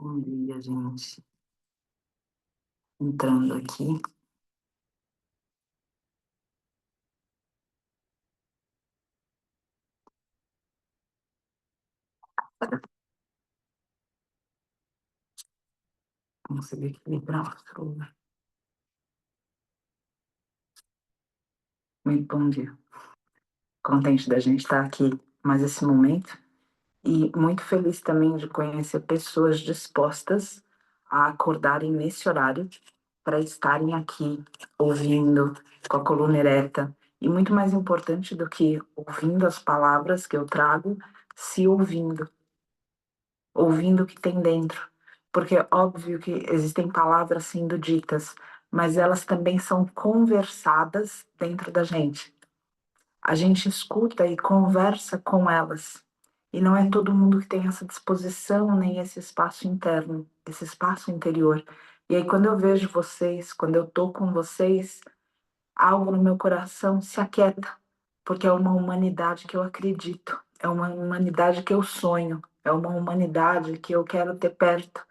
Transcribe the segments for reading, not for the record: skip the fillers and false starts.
Bom dia, gente. Entrando aqui. Consegui equilibrar o fogo. Muito bom dia. Contente da gente estar aqui mais esse momento. E muito feliz também de conhecer pessoas dispostas a acordarem nesse horário para estarem aqui ouvindo com a coluna ereta. E muito mais importante do que ouvindo as palavras que eu trago, se ouvindo. Ouvindo o que tem dentro. Porque é óbvio que existem palavras sendo ditas, mas elas também são conversadas dentro da gente. A gente escuta e conversa com elas. E não é todo mundo que tem essa disposição, nem esse espaço interno, esse espaço interior. E aí, quando eu vejo vocês, quando eu tô com vocês, algo no meu coração se aquieta, porque é uma humanidade que eu acredito, é uma humanidade que eu sonho, é uma humanidade que eu quero ter perto.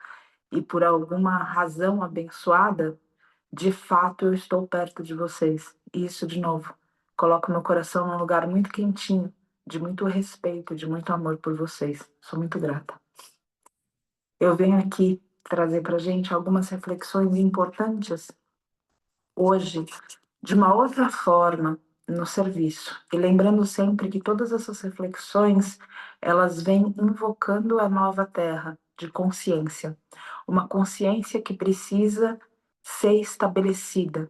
E por alguma razão abençoada, de fato eu estou perto de vocês. E isso, de novo, coloca meu coração num lugar muito quentinho, de muito respeito, de muito amor por vocês. Sou muito grata. Eu venho aqui trazer para gente algumas reflexões importantes hoje, de uma outra forma, no serviço. E lembrando sempre que todas essas reflexões, elas vêm invocando a nova terra de consciência. Uma consciência que precisa ser estabelecida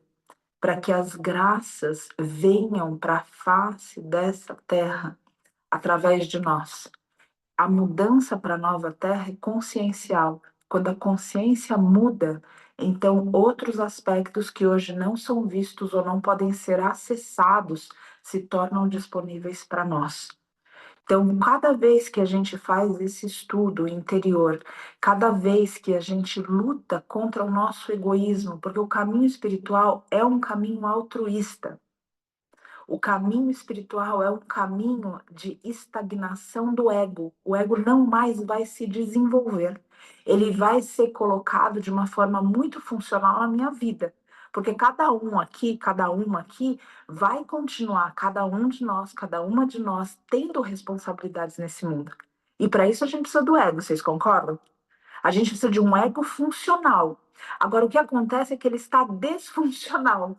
para que as graças venham para a face dessa terra através de nós. A mudança para a nova terra é consciencial. Quando a consciência muda, então outros aspectos que hoje não são vistos ou não podem ser acessados se tornam disponíveis para nós. Então, cada vez que a gente faz esse estudo interior, cada vez que a gente luta contra o nosso egoísmo, porque o caminho espiritual é um caminho altruísta. O caminho espiritual é um caminho de estagnação do ego. O ego não mais vai se desenvolver. Ele vai ser colocado de uma forma muito funcional na minha vida. Porque cada uma aqui vai continuar, cada um de nós, cada uma de nós, tendo responsabilidades nesse mundo. E para isso a gente precisa do ego, vocês concordam? A gente precisa de um ego funcional. Agora, o que acontece é que ele está desfuncional.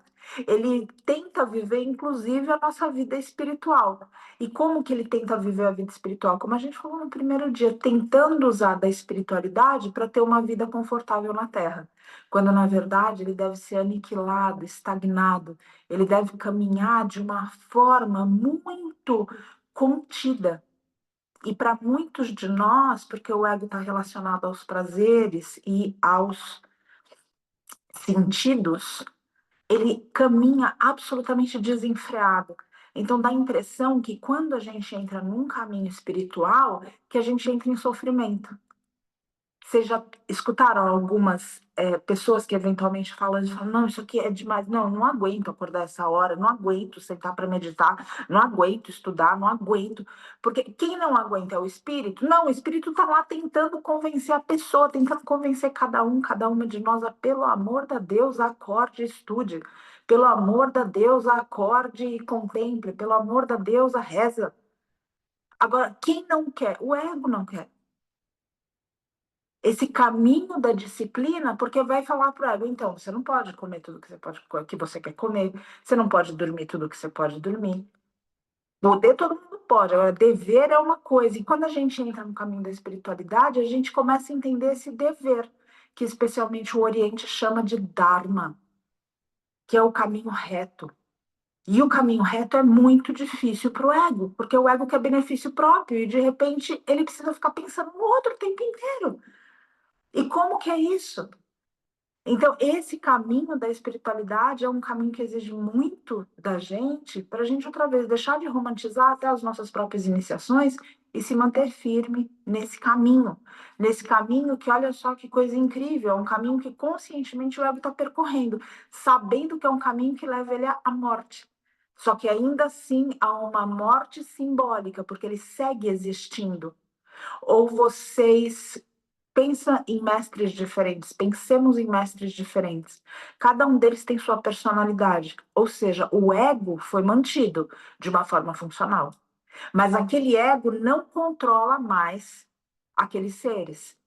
Ele tenta viver, inclusive, a nossa vida espiritual. E como que ele tenta viver a vida espiritual? Como a gente falou no primeiro dia, tentando usar da espiritualidade para ter uma vida confortável na Terra. Quando, na verdade, ele deve ser aniquilado, estagnado. Ele deve caminhar de uma forma muito contida. E para muitos de nós, porque o ego está relacionado aos prazeres e aos sentidos, ele caminha absolutamente desenfreado. Então dá a impressão que quando a gente entra num caminho espiritual, que a gente entra em sofrimento. Vocês já escutaram algumas pessoas que eventualmente falam, não, isso aqui é demais. Não, não aguento acordar essa hora, não aguento sentar para meditar, não aguento estudar, não aguento. Porque quem não aguenta é o espírito? Não, o espírito está lá tentando convencer a pessoa, tentando convencer cada uma de nós a, pelo amor de Deus, acorde e estude. Pelo amor de Deus, acorde e contemple. Pelo amor de Deus, a reza. Agora, quem não quer? O ego não quer esse caminho da disciplina, porque vai falar para o ego, então, você não pode comer tudo que você quer comer, você não pode dormir tudo que você pode dormir. Poder todo mundo pode, agora dever é uma coisa. E quando a gente entra no caminho da espiritualidade, a gente começa a entender esse dever, que especialmente o Oriente chama de Dharma, que é o caminho reto. E o caminho reto é muito difícil para o ego, porque o ego quer benefício próprio e de repente ele precisa ficar pensando no outro o tempo inteiro. E como que é isso? Então, esse caminho da espiritualidade é um caminho que exige muito da gente, para a gente, outra vez, deixar de romantizar até as nossas próprias iniciações e se manter firme nesse caminho. Nesse caminho que, olha só que coisa incrível, é um caminho que conscientemente o ego está percorrendo, sabendo que é um caminho que leva ele à morte. Só que ainda assim há uma morte simbólica, porque ele segue existindo. Ou vocês pensa em mestres diferentes, pensemos em mestres diferentes. Cada um deles tem sua personalidade, ou seja, o ego foi mantido de uma forma funcional. Mas aquele ego não controla mais aqueles seres.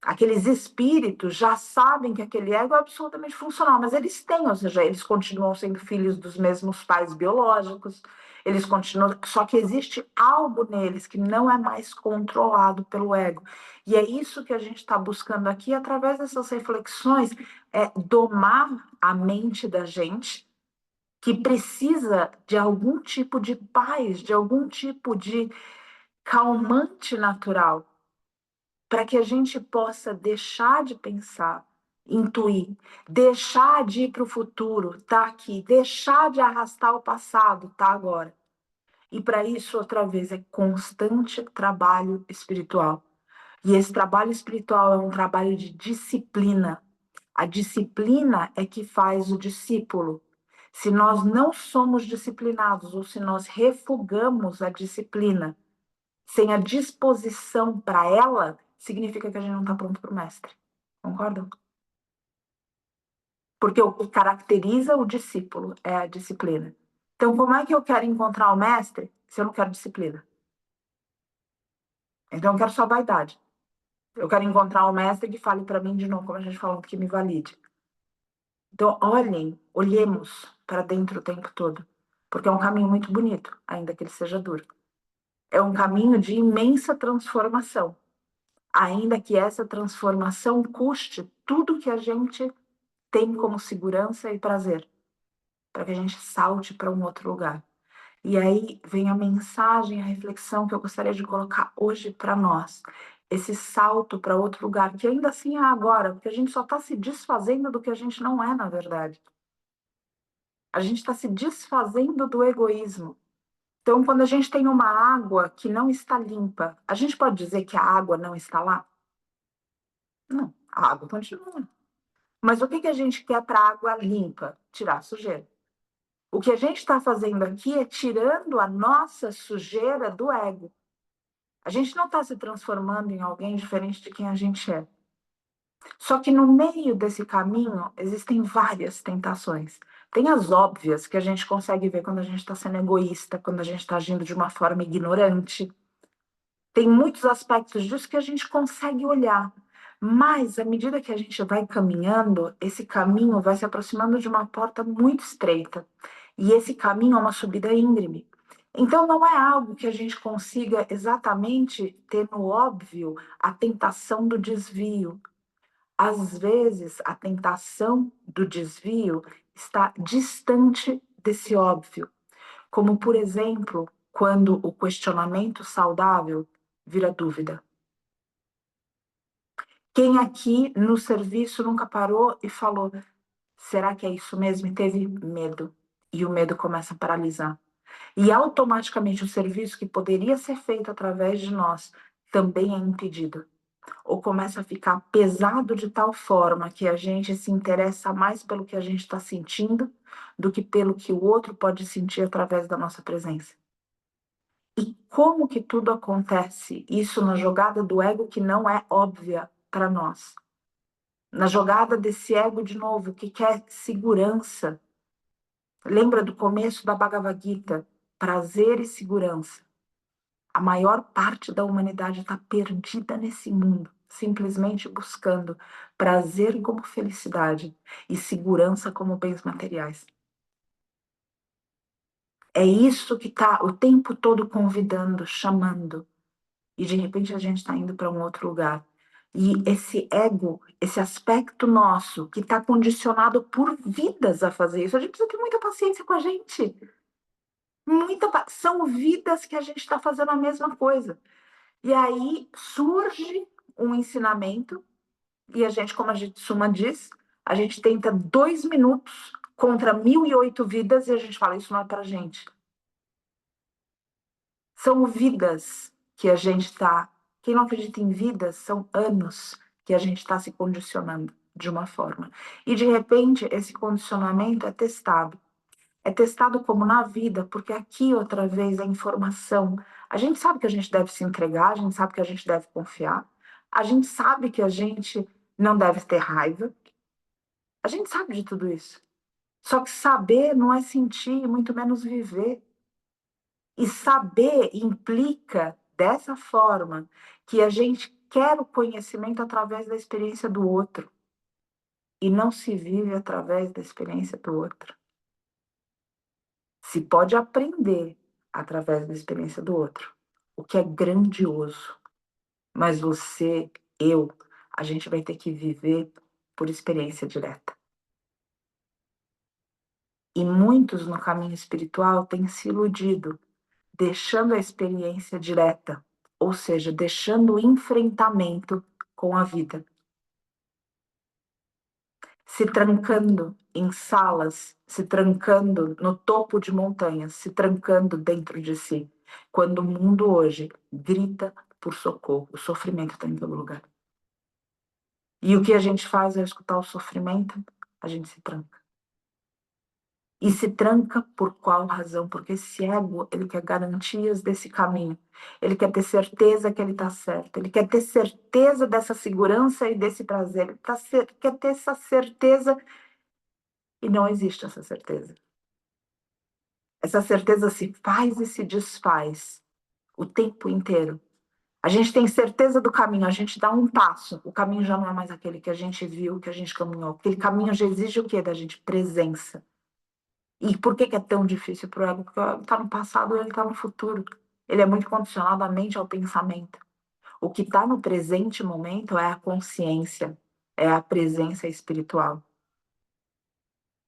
Aqueles espíritos já sabem que aquele ego é absolutamente funcional, mas eles têm, ou seja, eles continuam sendo filhos dos mesmos pais biológicos, eles continuam, só que existe algo neles que não é mais controlado pelo ego. E é isso que a gente está buscando aqui, através dessas reflexões, é domar a mente da gente, que precisa de algum tipo de paz, de algum tipo de calmante natural, para que a gente possa deixar de pensar, intuir, deixar de ir para o futuro, tá aqui, deixar de arrastar o passado, tá agora. E para isso, outra vez, é constante trabalho espiritual. E esse trabalho espiritual é um trabalho de disciplina. A disciplina é que faz o discípulo. Se nós não somos disciplinados ou se nós refugamos a disciplina sem a disposição para ela, significa que a gente não está pronto para o mestre. Concordam? Porque o que caracteriza o discípulo é a disciplina. Então, como é que eu quero encontrar o mestre se eu não quero disciplina? Então, eu quero só vaidade. Eu quero encontrar um mestre que fale para mim de novo, como a gente falou, que me valide. Então, olhemos para dentro o tempo todo, porque é um caminho muito bonito, ainda que ele seja duro. É um caminho de imensa transformação, ainda que essa transformação custe tudo que a gente tem como segurança e prazer, para que a gente salte para um outro lugar. E aí vem a mensagem, a reflexão que eu gostaria de colocar hoje para nós. Esse salto para outro lugar, que ainda assim é agora, porque a gente só está se desfazendo do que a gente não é, na verdade. A gente está se desfazendo do egoísmo. Então, quando a gente tem uma água que não está limpa, a gente pode dizer que a água não está lá? Não, a água continua. Mas o que que a gente quer para a água limpa? Tirar a sujeira. O que a gente está fazendo aqui é tirando a nossa sujeira do ego. A gente não está se transformando em alguém diferente de quem a gente é. Só que no meio desse caminho existem várias tentações. Tem as óbvias que a gente consegue ver quando a gente está sendo egoísta, quando a gente está agindo de uma forma ignorante. Tem muitos aspectos disso que a gente consegue olhar. Mas, à medida que a gente vai caminhando, esse caminho vai se aproximando de uma porta muito estreita. E esse caminho é uma subida íngreme. Então, não é algo que a gente consiga exatamente ter no óbvio a tentação do desvio. Às vezes, a tentação do desvio está distante desse óbvio. Como, por exemplo, quando o questionamento saudável vira dúvida. Quem aqui no serviço nunca parou e falou: será que é isso mesmo? E teve medo. E o medo começa a paralisar. E automaticamente o serviço que poderia ser feito através de nós também é impedido. Ou começa a ficar pesado de tal forma que a gente se interessa mais pelo que a gente está sentindo do que pelo que o outro pode sentir através da nossa presença. E como que tudo acontece? Isso na jogada do ego que não é óbvia para nós. Na jogada desse ego, de novo, que quer segurança. Lembra do começo da Bhagavad Gita? Prazer e segurança. A maior parte da humanidade está perdida nesse mundo, simplesmente buscando prazer como felicidade e segurança como bens materiais. É isso que está o tempo todo convidando, chamando. E de repente a gente está indo para um outro lugar. E esse ego, esse aspecto nosso, que está condicionado por vidas a fazer isso, a gente precisa ter muita paciência com a gente. São vidas que a gente está fazendo a mesma coisa. E aí surge um ensinamento, e a gente, como a gente Suma diz, a gente tenta 2 minutos contra 1.008 vidas e a gente fala, isso não é para gente. São vidas que a gente está. Quem não acredita em vidas, são anos que a gente está se condicionando de uma forma. E de repente, esse condicionamento é testado. É testado como na vida, porque aqui, outra vez, a informação. A gente sabe que a gente deve se entregar, a gente sabe que a gente deve confiar. A gente sabe que a gente não deve ter raiva. A gente sabe de tudo isso. Só que saber não é sentir, muito menos viver. E saber implica dessa forma que a gente quer o conhecimento através da experiência do outro e não se vive através da experiência do outro. Se pode aprender através da experiência do outro, o que é grandioso. Mas você, eu, a gente vai ter que viver por experiência direta. E muitos no caminho espiritual têm se iludido, deixando a experiência direta, ou seja, deixando o enfrentamento com a vida. Se trancando em salas, se trancando no topo de montanhas, se trancando dentro de si. Quando o mundo hoje grita por socorro, o sofrimento está em todo lugar. E o que a gente faz é escutar o sofrimento, a gente se tranca. E se tranca por qual razão? Porque esse ego, ele quer garantias desse caminho. Ele quer ter certeza que ele está certo. Ele quer ter certeza dessa segurança e desse prazer. Ele quer ter essa certeza e não existe essa certeza. Essa certeza se faz e se desfaz o tempo inteiro. A gente tem certeza do caminho, a gente dá um passo, o caminho já não é mais aquele que a gente viu, que a gente caminhou. Aquele caminho já exige o quê da gente? Presença. E por que é tão difícil para o ego? Porque ele está no passado e ele está no futuro. Ele é muito condicionado à mente, ao pensamento. O que está no presente momento é a consciência, é a presença espiritual.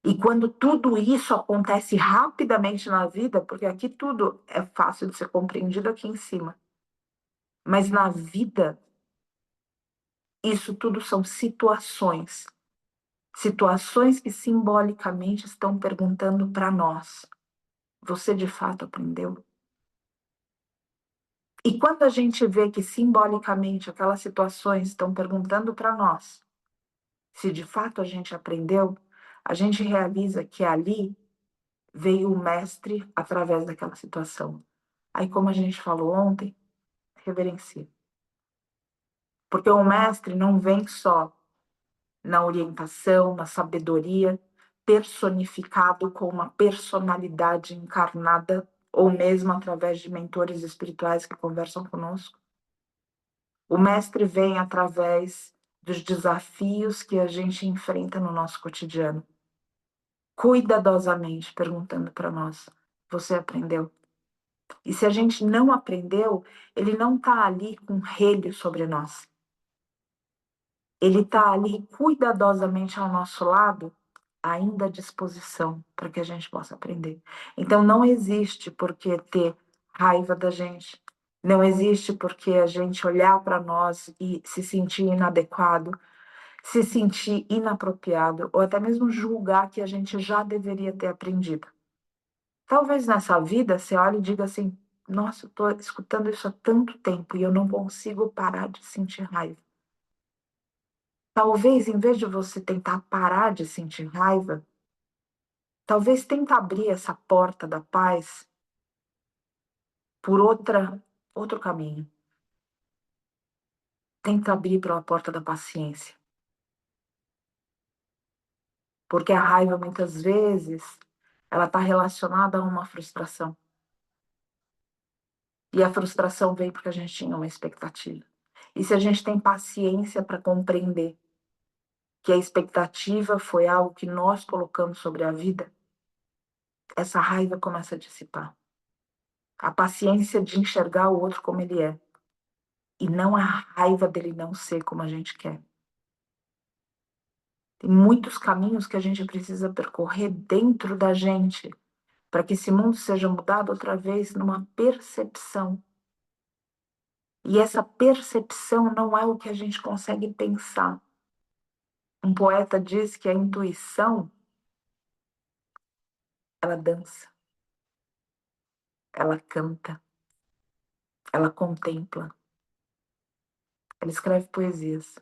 E quando tudo isso acontece rapidamente na vida, porque aqui tudo é fácil de ser compreendido aqui em cima, mas na vida, isso tudo são situações. Situações que simbolicamente estão perguntando para nós: você de fato aprendeu? E quando a gente vê que simbolicamente aquelas situações estão perguntando para nós se de fato a gente aprendeu, a gente realiza que ali veio o mestre através daquela situação. Aí, como a gente falou ontem, reverencia. Porque o mestre não vem só na orientação, na sabedoria, personificado com uma personalidade encarnada, ou mesmo através de mentores espirituais que conversam conosco. O mestre vem através dos desafios que a gente enfrenta no nosso cotidiano, cuidadosamente perguntando para nós: você aprendeu? E se a gente não aprendeu, ele não está ali com relho sobre nós. Ele está ali cuidadosamente ao nosso lado, ainda à disposição para que a gente possa aprender. Então não existe por que ter raiva da gente. Não existe por que a gente olhar para nós e se sentir inadequado, se sentir inapropriado, ou até mesmo julgar que a gente já deveria ter aprendido. Talvez nessa vida você olhe e diga assim: nossa, eu estou escutando isso há tanto tempo e eu não consigo parar de sentir raiva. Talvez, em vez de você tentar parar de sentir raiva, talvez tente abrir essa porta da paz por outro caminho. Tenta abrir pela porta da paciência. Porque a raiva, muitas vezes, ela está relacionada a uma frustração. E a frustração vem porque a gente tinha uma expectativa. E se a gente tem paciência para compreender que a expectativa foi algo que nós colocamos sobre a vida, essa raiva começa a dissipar. A paciência de enxergar o outro como ele é. E não a raiva dele não ser como a gente quer. Tem muitos caminhos que a gente precisa percorrer dentro da gente para que esse mundo seja mudado outra vez numa percepção. E essa percepção não é o que a gente consegue pensar. Um poeta diz que a intuição, ela dança, ela canta, ela contempla, ela escreve poesias,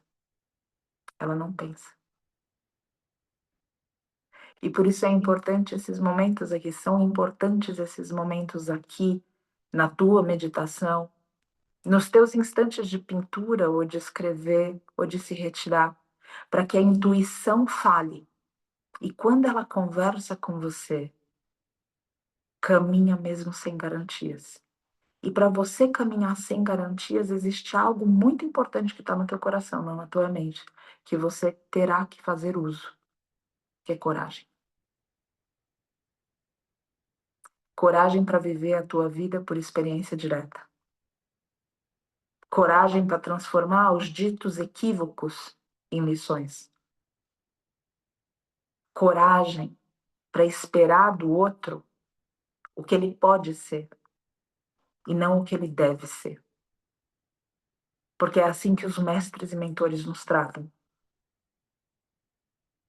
ela não pensa. E por isso é importante esses momentos aqui, são importantes esses momentos aqui, na tua meditação, nos teus instantes de pintura ou de escrever ou de se retirar, para que a intuição fale. E quando ela conversa com você, caminha mesmo sem garantias. E para você caminhar sem garantias, existe algo muito importante que está no teu coração, não na tua mente, que você terá que fazer uso, que é coragem. Coragem para viver a tua vida por experiência direta. Coragem para transformar os ditos equívocos em lições. Coragem para esperar do outro o que ele pode ser e não o que ele deve ser. Porque é assim que os mestres e mentores nos tratam.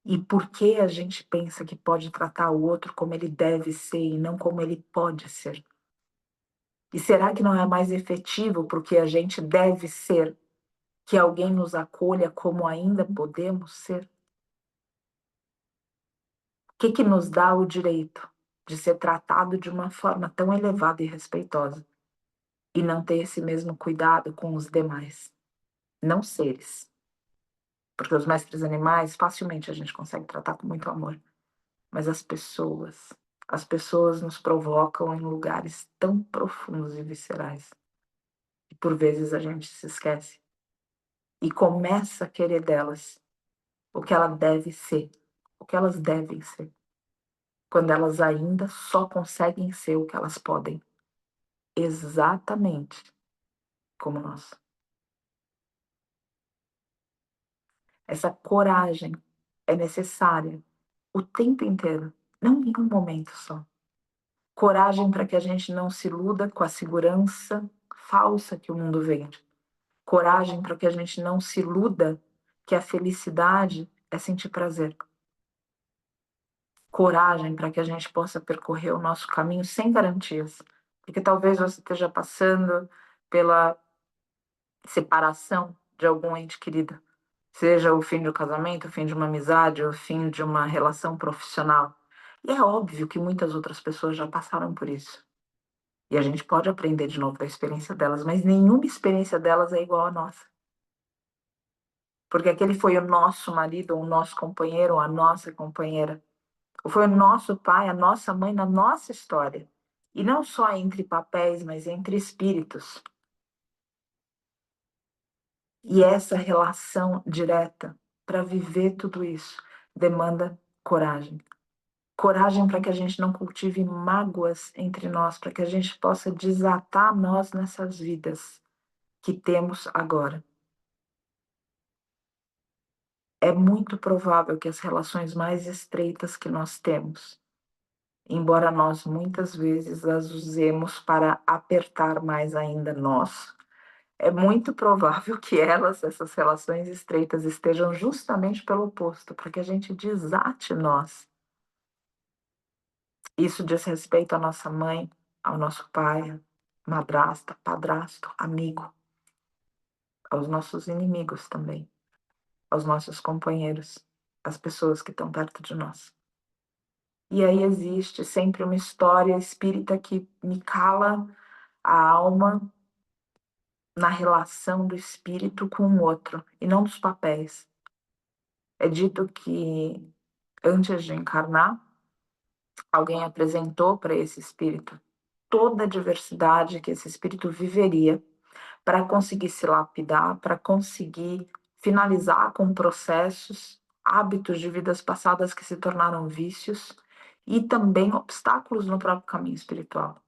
E por que a gente pensa que pode tratar o outro como ele deve ser e não como ele pode ser? E será que não é mais efetivo porque a gente deve ser que alguém nos acolha como ainda podemos ser? O que nos dá o direito de ser tratado de uma forma tão elevada e respeitosa e não ter esse mesmo cuidado com os demais? Não seres. Porque os mestres animais, facilmente a gente consegue tratar com muito amor. Mas as pessoas nos provocam em lugares tão profundos e viscerais. E por vezes a gente se esquece. E começa a querer delas o que ela deve ser, o que elas devem ser. Quando elas ainda só conseguem ser o que elas podem. Exatamente como nós. Essa coragem é necessária o tempo inteiro, não em um momento só. Coragem para que a gente não se iluda com a segurança falsa que o mundo vende. Coragem para que a gente não se iluda que a felicidade é sentir prazer. Coragem para que a gente possa percorrer o nosso caminho sem garantias. Porque talvez você esteja passando pela separação de algum ente querido. Seja o fim de um casamento, o fim de uma amizade, o fim de uma relação profissional. E é óbvio que muitas outras pessoas já passaram por isso. E a gente pode aprender de novo da experiência delas, mas nenhuma experiência delas é igual à nossa. Porque aquele foi o nosso marido, o nosso companheiro, a nossa companheira. Ou foi o nosso pai, a nossa mãe na nossa história. E não só entre papéis, mas entre espíritos. E essa relação direta para viver tudo isso demanda coragem. Coragem para que a gente não cultive mágoas entre nós, para que a gente possa desatar nós nessas vidas que temos agora. É muito provável que as relações mais estreitas que nós temos, embora nós muitas vezes as usemos para apertar mais ainda nós, é muito provável que essas relações estreitas, estejam justamente pelo oposto, para que a gente desate nós. Isso diz respeito à nossa mãe, ao nosso pai, madrasta, padrasto, amigo, aos nossos inimigos também, aos nossos companheiros, às pessoas que estão perto de nós. E aí existe sempre uma história espírita que me cala a alma na relação do espírito com o outro, e não dos papéis. É dito que antes de encarnar, alguém apresentou para esse espírito toda a diversidade que esse espírito viveria para conseguir se lapidar, para conseguir finalizar com processos, hábitos de vidas passadas que se tornaram vícios e também obstáculos no próprio caminho espiritual.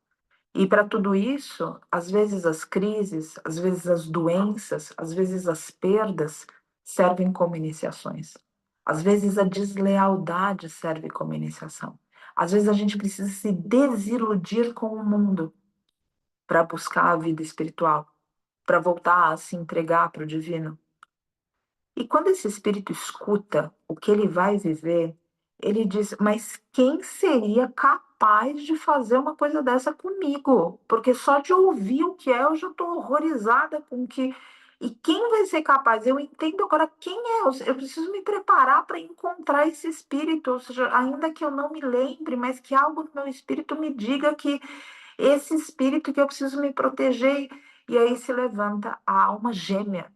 E para tudo isso, às vezes as crises, às vezes as doenças, às vezes as perdas servem como iniciações. Às vezes a deslealdade serve como iniciação. Às vezes a gente precisa se desiludir com o mundo para buscar a vida espiritual, para voltar a se entregar para o divino. E quando esse espírito escuta o que ele vai viver, ele diz: mas quem seria capaz de fazer uma coisa dessa comigo? Porque só de ouvir o que é, eu já estou horrorizada com o que. E quem vai ser capaz? Eu entendo agora quem é. Eu preciso me preparar para encontrar esse espírito, ou seja, ainda que eu não me lembre, mas que algo no meu espírito me diga que esse espírito que eu preciso me proteger. E aí se levanta a alma gêmea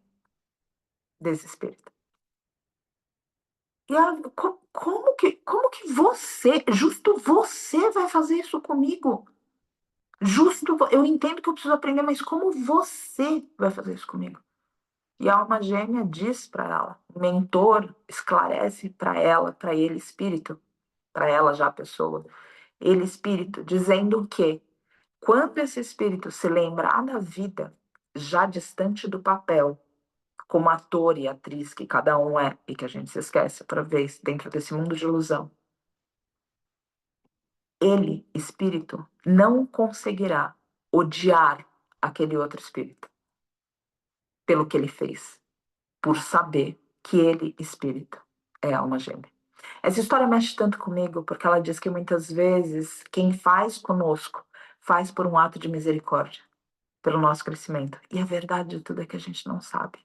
desse espírito. E ela, como que você, justo você vai fazer isso comigo? Eu entendo que eu preciso aprender, mas como você vai fazer isso comigo? E a alma gêmea diz para ela, o mentor esclarece para ele, espírito, para ela já a pessoa, ele, espírito, dizendo que quando esse espírito se lembrar da vida, já distante do papel, como ator e atriz que cada um é, e que a gente se esquece outra vez, dentro desse mundo de ilusão, ele, espírito, não conseguirá odiar aquele outro espírito pelo que ele fez, por saber que ele, espírito, é alma gêmea. Essa história mexe tanto comigo porque ela diz que muitas vezes quem faz conosco faz por um ato de misericórdia, pelo nosso crescimento. E a verdade de tudo é que a gente não sabe.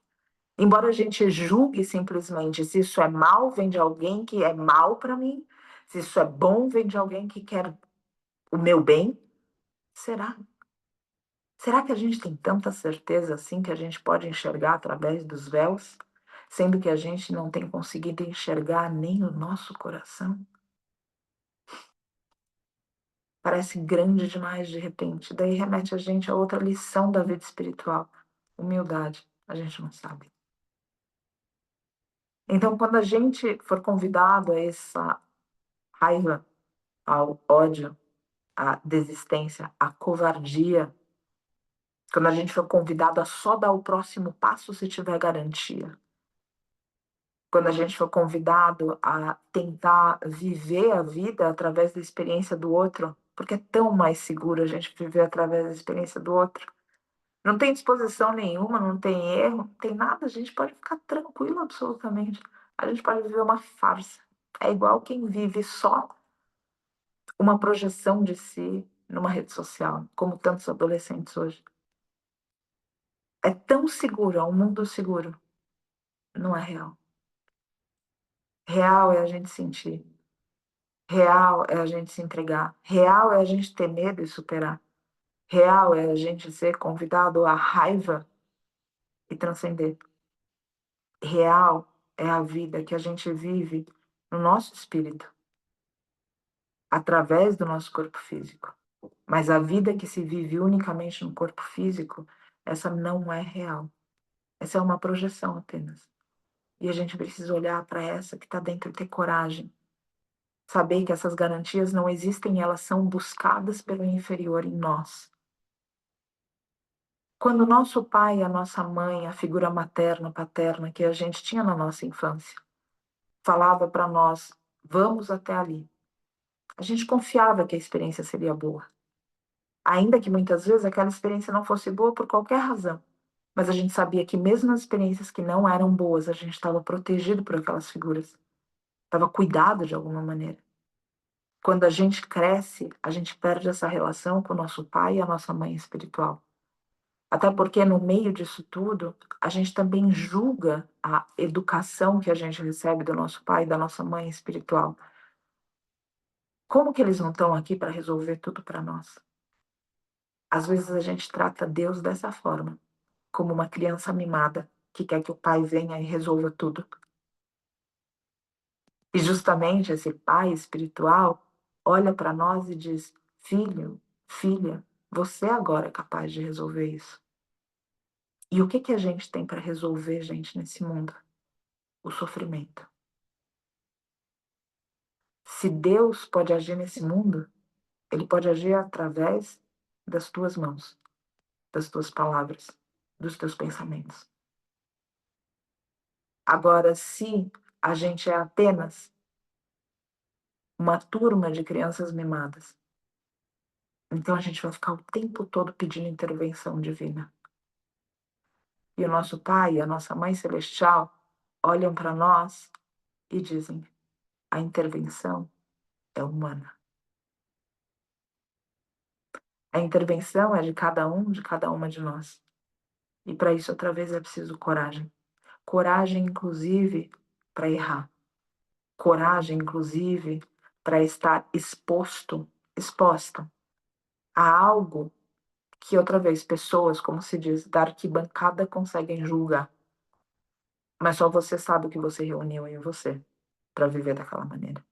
Embora a gente julgue simplesmente se isso é mal, vem de alguém que é mal para mim, se isso é bom, vem de alguém que quer o meu bem, será? Será que a gente tem tanta certeza assim que a gente pode enxergar através dos véus, sendo que a gente não tem conseguido enxergar nem o nosso coração? Parece grande demais de repente. Daí remete a gente a outra lição da vida espiritual: humildade. A gente não sabe. Então, quando a gente for convidado a essa raiva, ao ódio, à desistência, à covardia, quando a gente for convidado a só dar o próximo passo se tiver garantia, quando a gente for convidado a tentar viver a vida através da experiência do outro, porque é tão mais seguro a gente viver através da experiência do outro. Não tem disposição nenhuma, não tem erro, não tem nada, a gente pode ficar tranquilo absolutamente. A gente pode viver uma farsa. É igual quem vive só uma projeção de si numa rede social, como tantos adolescentes hoje. É tão seguro, é um mundo seguro. Não é real. Real é a gente sentir. Real é a gente se entregar. Real é a gente ter medo e superar. Real é a gente ser convidado à raiva e transcender. Real é a vida que a gente vive no nosso espírito, através do nosso corpo físico. Mas a vida que se vive unicamente no corpo físico, essa não é real. Essa é uma projeção apenas. E a gente precisa olhar para essa que está dentro e ter coragem. Saber que essas garantias não existem, elas são buscadas pelo inferior em nós. Quando o nosso pai, a nossa mãe, a figura materna, paterna que a gente tinha na nossa infância, falava para nós, vamos até ali. A gente confiava que a experiência seria boa. Ainda que muitas vezes aquela experiência não fosse boa por qualquer razão. Mas a gente sabia que mesmo nas experiências que não eram boas, a gente estava protegido por aquelas figuras. Estava cuidado de alguma maneira. Quando a gente cresce, a gente perde essa relação com o nosso pai e a nossa mãe espiritual. Até porque no meio disso tudo, a gente também julga a educação que a gente recebe do nosso pai e da nossa mãe espiritual. Como que eles não estão aqui para resolver tudo para nós? Às vezes a gente trata Deus dessa forma, como uma criança mimada que quer que o pai venha e resolva tudo. E justamente esse pai espiritual olha para nós e diz: filho, filha, você agora é capaz de resolver isso. E o que que a gente tem para resolver, gente, nesse mundo? O sofrimento. Se Deus pode agir nesse mundo, ele pode agir através das tuas mãos, das tuas palavras, dos teus pensamentos. Agora, se a gente é apenas uma turma de crianças mimadas, então a gente vai ficar o tempo todo pedindo intervenção divina. E o nosso pai e a nossa mãe celestial olham para nós e dizem: a intervenção é humana. A intervenção é de cada um, de cada uma de nós. E para isso, outra vez, é preciso coragem. Coragem, inclusive, para errar. Coragem, inclusive, para estar exposta a algo que outra vez pessoas, como se diz, da arquibancada conseguem julgar. Mas só você sabe o que você reuniu em você para viver daquela maneira.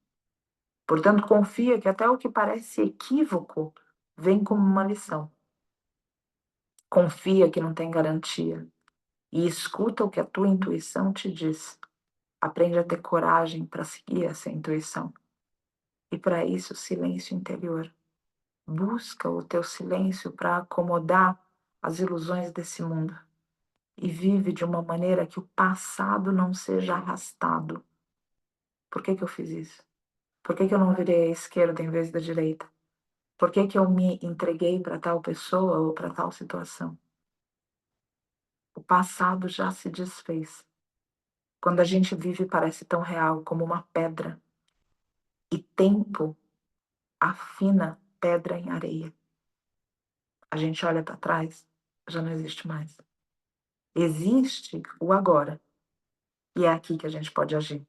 Portanto, confia que até o que parece equívoco vem como uma lição. Confia que não tem garantia e escuta o que a tua intuição te diz. Aprende a ter coragem para seguir essa intuição. E para isso, silêncio interior. Busca o teu silêncio para acomodar as ilusões desse mundo e vive de uma maneira que o passado não seja arrastado. Por que eu fiz isso? Por que eu não virei à esquerda em vez da direita? Por que eu me entreguei para tal pessoa ou para tal situação? O passado já se desfez. Quando a gente vive, parece tão real como uma pedra. E tempo afina pedra em areia. A gente olha para trás, já não existe mais. Existe o agora. E é aqui que a gente pode agir.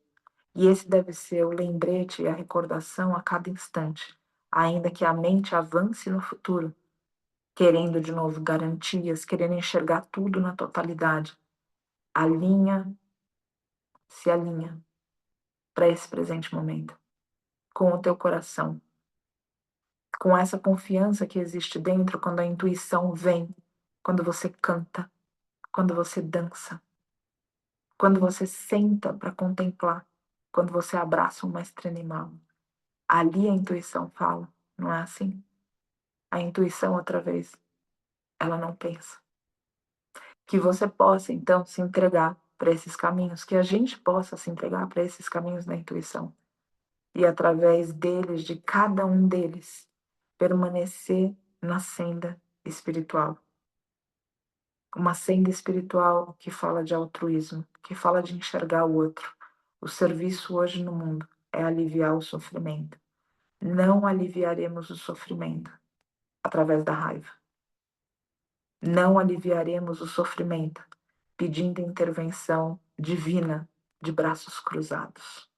E esse deve ser o lembrete e a recordação a cada instante, ainda que a mente avance no futuro, querendo de novo garantias, querendo enxergar tudo na totalidade. Se alinha para esse presente momento, com o teu coração, com essa confiança que existe dentro quando a intuição vem, quando você canta, quando você dança, quando você senta para contemplar, quando você abraça um mestre animal. Ali a intuição fala, não é assim? A intuição, outra vez, ela não pensa. Que você possa, então, se entregar para esses caminhos, que a gente possa se entregar para esses caminhos da intuição. E através deles, de cada um deles, permanecer na senda espiritual. Uma senda espiritual que fala de altruísmo, que fala de enxergar o outro. O serviço hoje no mundo é aliviar o sofrimento. Não aliviaremos o sofrimento através da raiva. Não aliviaremos o sofrimento pedindo intervenção divina de braços cruzados.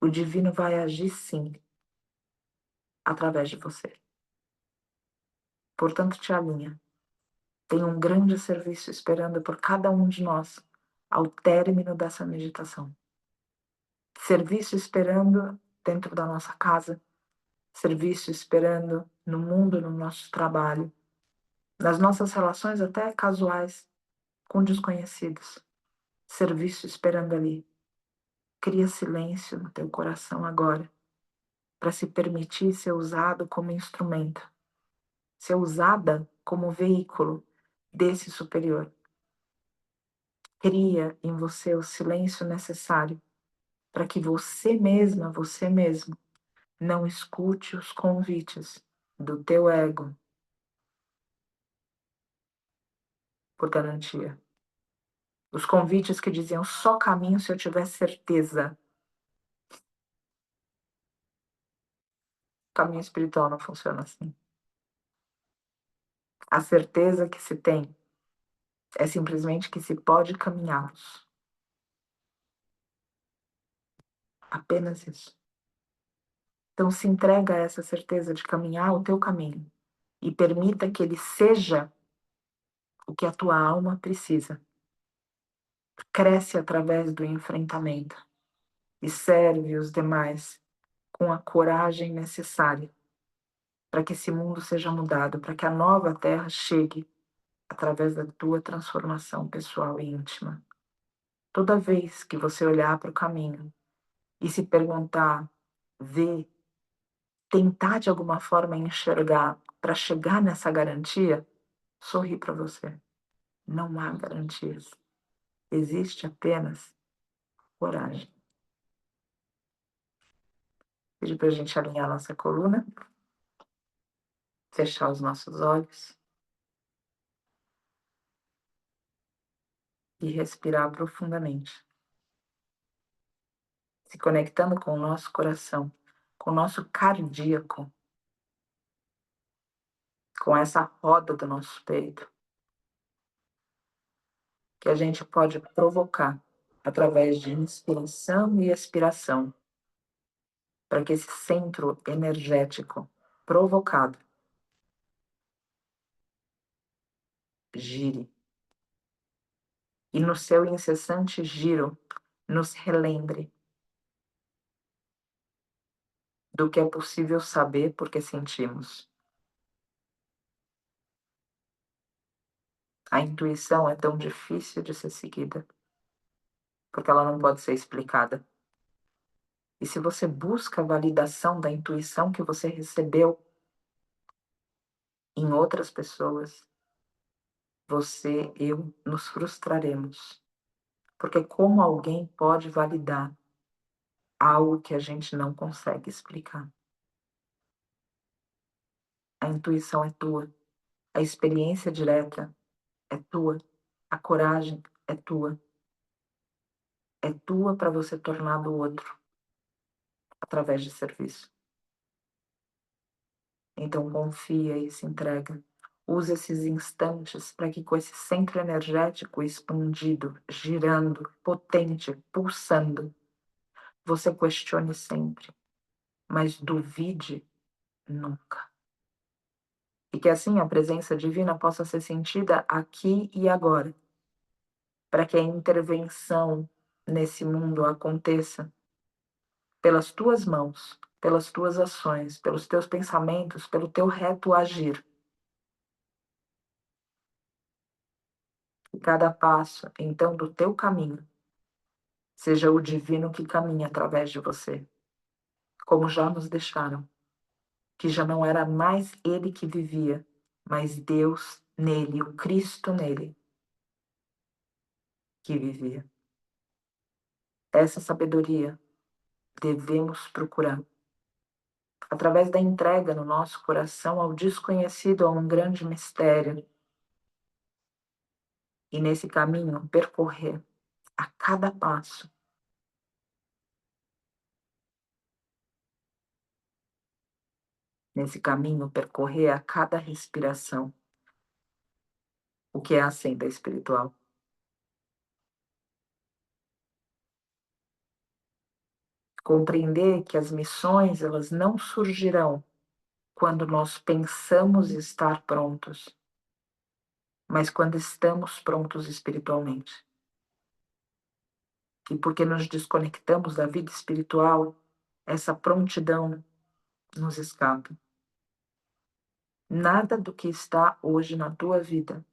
O divino vai agir sim, através de você. Portanto, te alinha. Tem um grande serviço esperando por cada um de nós ao término dessa meditação. Serviço esperando dentro da nossa casa, serviço esperando no mundo, no nosso trabalho, nas nossas relações até casuais com desconhecidos. Serviço esperando ali. Cria silêncio no teu coração agora, para se permitir ser usado como instrumento, ser usada como veículo desse superior. Cria em você o silêncio necessário para que você mesma, você mesmo, não escute os convites do teu ego por garantia. Os convites que diziam só caminho se eu tiver certeza. O caminho espiritual não funciona assim. A certeza que se tem é simplesmente que se pode caminhá-los. Apenas isso. Então se entrega a essa certeza de caminhar o teu caminho e permita que ele seja o que a tua alma precisa. Cresce através do enfrentamento e serve os demais com a coragem necessária para que esse mundo seja mudado, para que a nova terra chegue através da tua transformação pessoal e íntima. Toda vez que você olhar para o caminho e se perguntar, ver, tentar de alguma forma enxergar para chegar nessa garantia, sorri para você. Não há garantias. Existe apenas coragem. Pedir para a gente alinhar nossa coluna, fechar os nossos olhos e respirar profundamente, se conectando com o nosso coração, com o nosso cardíaco, com essa roda do nosso peito, que a gente pode provocar através de inspiração e expiração, para que esse centro energético provocado gire. E no seu incessante giro, nos relembre do que é possível saber porque sentimos. A intuição é tão difícil de ser seguida, porque ela não pode ser explicada. E se você busca a validação da intuição que você recebeu em outras pessoas, você, eu, nos frustraremos. Porque como alguém pode validar algo que a gente não consegue explicar? A intuição é tua, a experiência direta é tua, a coragem é tua. É tua para você tornar do outro através de serviço. Então confia e se entrega. Usa esses instantes para que com esse centro energético expandido, girando, potente, pulsando, você questione sempre, mas duvide nunca. E que assim a presença divina possa ser sentida aqui e agora, para que a intervenção nesse mundo aconteça pelas tuas mãos, pelas tuas ações, pelos teus pensamentos, pelo teu reto agir. E cada passo, então, do teu caminho, seja o divino que caminha através de você, como já nos deixaram, que já não era mais ele que vivia, mas Deus nele, o Cristo nele, que vivia. Essa sabedoria devemos procurar, através da entrega no nosso coração ao desconhecido, a um grande mistério, e nesse caminho percorrer a cada passo, nesse caminho percorrer a cada respiração, o que é a senda espiritual. Compreender que as missões, elas não surgirão quando nós pensamos estar prontos, mas quando estamos prontos espiritualmente. E porque nos desconectamos da vida espiritual, essa prontidão nos escapa. Nada do que está hoje na tua vida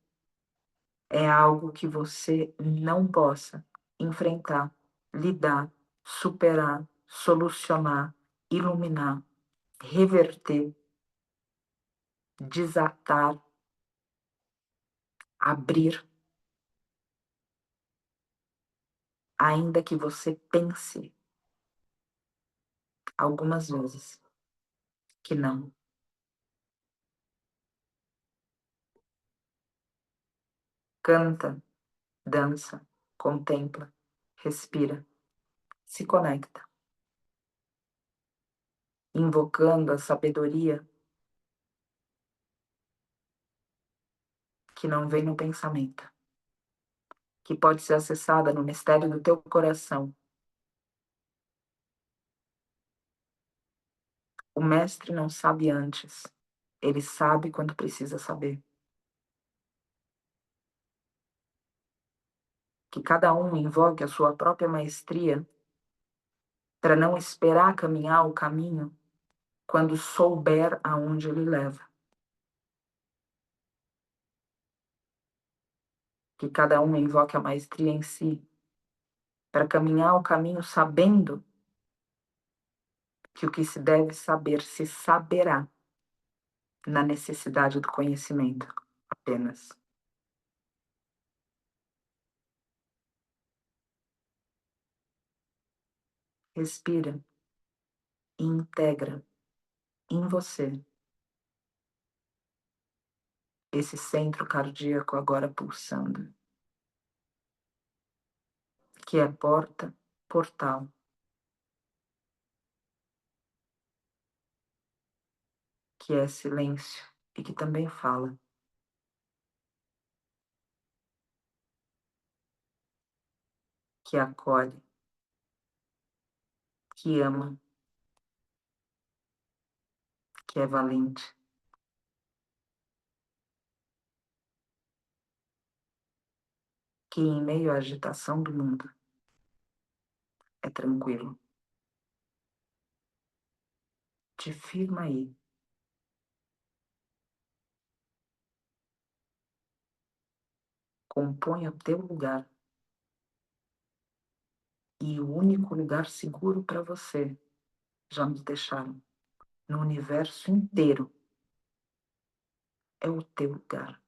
é algo que você não possa enfrentar, lidar, superar, solucionar, iluminar, reverter, desatar, abrir, ainda que você pense algumas vezes que não. Canta, dança, contempla, respira, se conecta, invocando a sabedoria que não vem no pensamento, que pode ser acessada no mistério do teu coração. O mestre não sabe antes, ele sabe quando precisa saber. Que cada um invoque a sua própria maestria para não esperar caminhar o caminho quando souber aonde ele leva. Que cada um invoque a maestria em si para caminhar o caminho sabendo que o que se deve saber se saberá na necessidade do conhecimento apenas. Respira e integra em você esse centro cardíaco agora pulsando, que é porta, portal, que é silêncio e que também fala, que acolhe, que ama, que é valente, que em meio à agitação do mundo é tranquilo. Te firma aí. Compõe o teu lugar. E o único lugar seguro para você, já nos deixaram, no universo inteiro, é o teu lugar.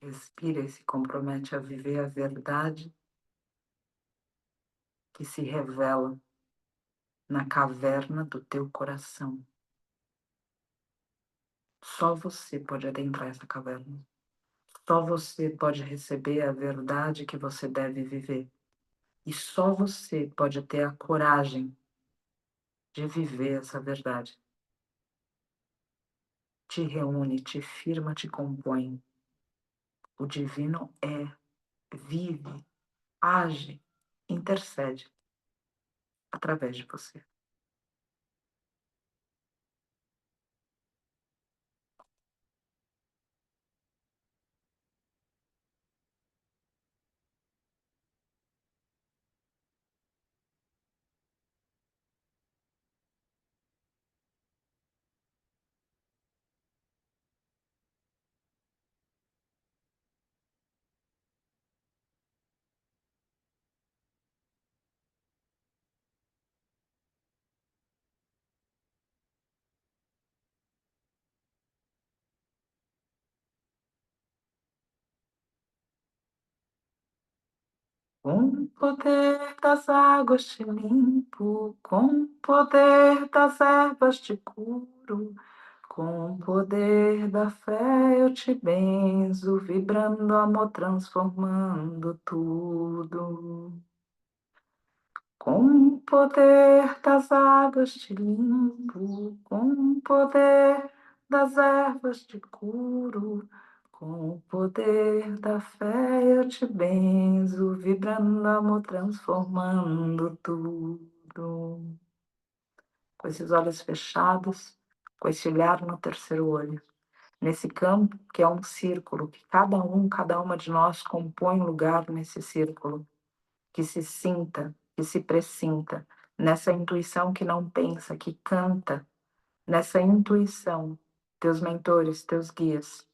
Respira e se compromete a viver a verdade que se revela na caverna do teu coração. Só você pode adentrar essa caverna. Só você pode receber a verdade que você deve viver. E só você pode ter a coragem de viver essa verdade. Te reúne, te firma, te compõe. O divino é, vive, age, intercede através de você. Com o poder das águas te limpo, com o poder das ervas te curo, com o poder da fé eu te benzo, vibrando amor, transformando tudo. Com o poder das águas te limpo, com o poder das ervas te curo, com o poder da fé eu te benzo, vibrando amor, transformando tudo. Com esses olhos fechados, com esse olhar no terceiro olho, nesse campo que é um círculo, que cada uma de nós compõe um lugar nesse círculo, que se sinta, que se pressinta, nessa intuição que não pensa, que canta, nessa intuição, teus mentores, teus guias,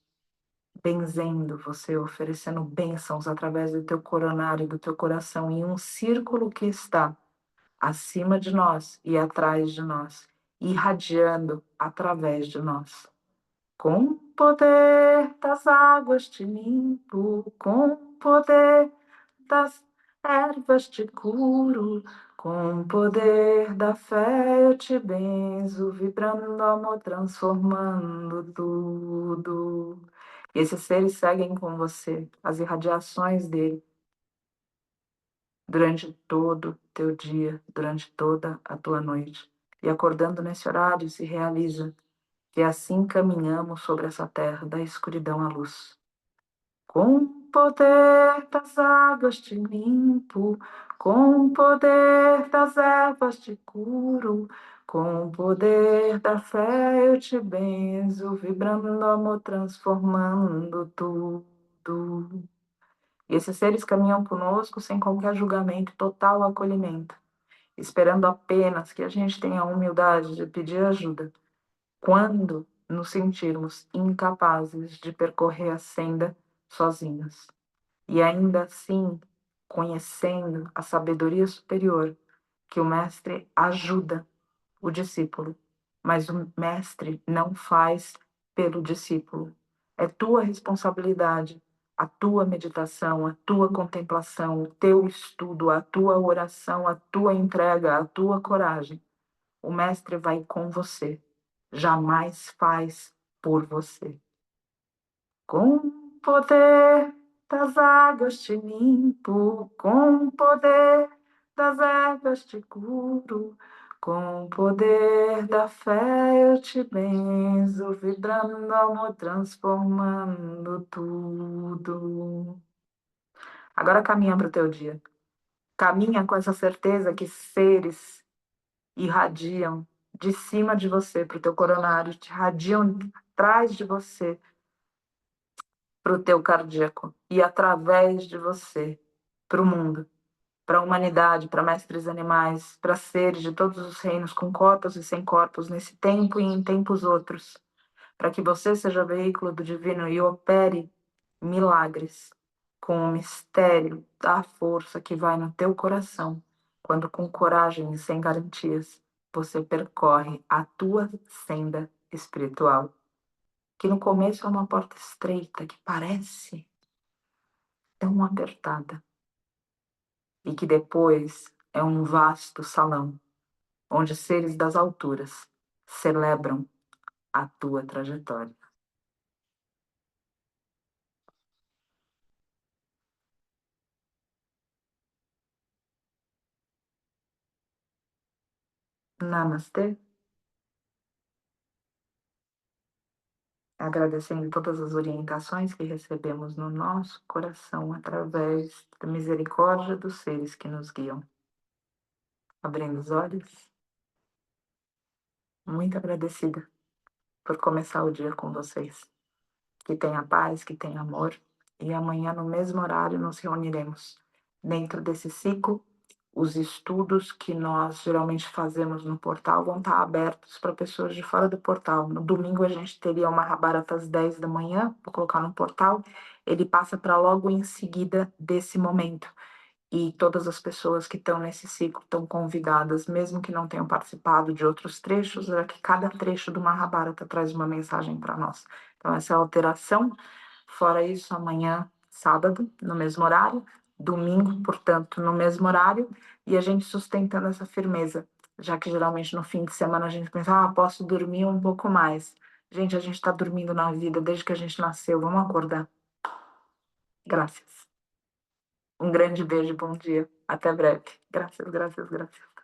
benzendo você, oferecendo bênçãos através do teu coronário, do teu coração, em um círculo que está acima de nós e atrás de nós, irradiando através de nós. Com o poder das águas te limpo, com o poder das ervas te curo, com o poder da fé eu te benzo, vibrando amor, transformando tudo. E esses seres seguem com você, as irradiações dele, durante todo o teu dia, durante toda a tua noite. E acordando nesse horário se realiza que assim caminhamos sobre essa terra da escuridão à luz. Com o poder das águas te limpo, com o poder das ervas te curo, com o poder da fé eu te benzo, vibrando amor, transformando tudo. E esses seres caminham conosco sem qualquer julgamento, total acolhimento, esperando apenas que a gente tenha a humildade de pedir ajuda quando nos sentirmos incapazes de percorrer a senda sozinhos. E ainda assim, conhecendo a sabedoria superior, que o mestre ajuda o discípulo, mas o mestre não faz pelo discípulo. É tua responsabilidade, a tua meditação, a tua contemplação, o teu estudo, a tua oração, a tua entrega, a tua coragem. O mestre vai com você, jamais faz por você. Com o poder das águas te limpo, com o poder das ervas te curo, com o poder da fé eu te benzo, vibrando amor, transformando tudo. Agora caminha para o teu dia. Caminha com essa certeza que seres irradiam de cima de você para o teu coronário, te irradiam atrás de você para o teu cardíaco e através de você para o mundo, para a humanidade, para mestres animais, para seres de todos os reinos com corpos e sem corpos nesse tempo e em tempos outros, para que você seja veículo do divino e opere milagres com o mistério da força que vai no teu coração, quando com coragem e sem garantias você percorre a tua senda espiritual, que no começo é uma porta estreita que parece tão apertada e que depois é um vasto salão onde seres das alturas celebram a tua trajetória. Namastê, agradecendo todas as orientações que recebemos no nosso coração através da misericórdia dos seres que nos guiam. Abrindo os olhos, muito agradecida por começar o dia com vocês. Que tenha paz, que tenha amor. E amanhã, no mesmo horário, nos reuniremos. Dentro desse ciclo, os estudos que nós geralmente fazemos no portal vão estar abertos para pessoas de fora do portal. No domingo, a gente teria uma Mahabharata às 10 da manhã, vou colocar no portal. Ele passa para logo em seguida desse momento. E todas as pessoas que estão nesse ciclo estão convidadas, mesmo que não tenham participado de outros trechos, é que cada trecho do Mahabharata traz uma mensagem para nós. Então, essa é a alteração. Fora isso, amanhã, sábado, no mesmo horário, domingo, portanto, no mesmo horário, e a gente sustentando essa firmeza, já que geralmente no fim de semana a gente pensa, posso dormir um pouco mais. Gente, a gente está dormindo na vida desde que a gente nasceu, vamos acordar. Graças. Um grande beijo, bom dia. Até breve. Graças, graças, graças.